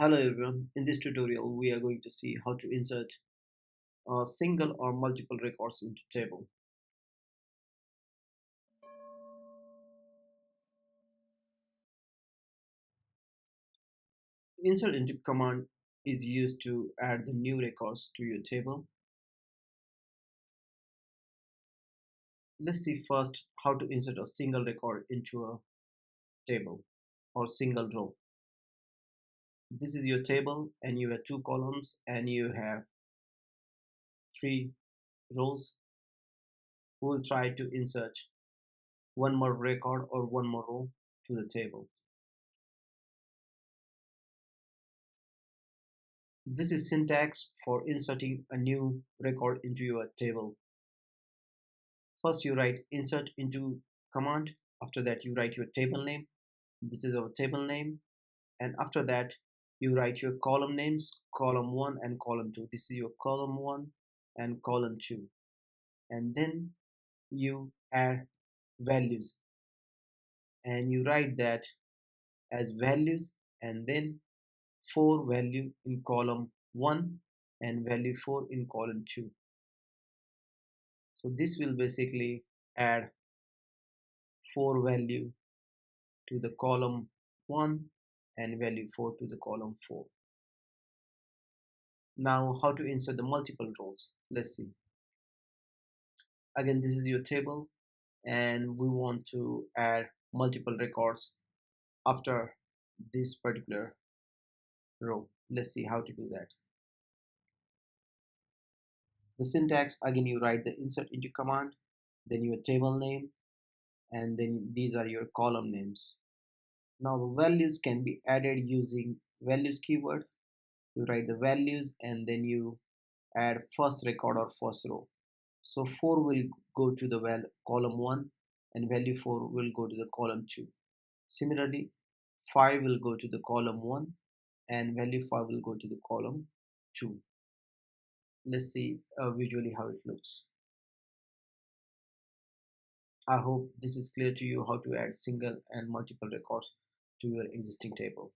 Hello everyone, in this tutorial we are going to see how to insert single or multiple records into table. Insert into command is used to add the new records to your table. Let's see first how to insert a single record into a table or single row. This is your table and you have two columns and you have three rows. We will try to insert one more record or one more row to the table. This is syntax for inserting a new record into your table. First you write insert into command. After that you write your table name. This is our table name. And after that you write your column names, column 1 and column 2. This is your column 1 and column 2. And then you add values and you write that as values and then 4 value in column 1 and value 4 in column 2. So this will basically add 4 value to the column 1 and value 4 to the column 4. Now how to insert the multiple rows? Let's see. Again, this is your table and we want to add multiple records after this particular row. Let's see how to do that. The syntax, again you write the insert into command, then your table name, and then these are your column names. Now the values can be added using values keyword. You write the values and then you add first record or first row. So 4 will go to the column 1 and value 4 will go to the column 2. Similarly, 5 will go to the column 1 and value 5 will go to the column 2. Let's see visually how it looks. I hope this is clear to you how to add single and multiple records to your existing table.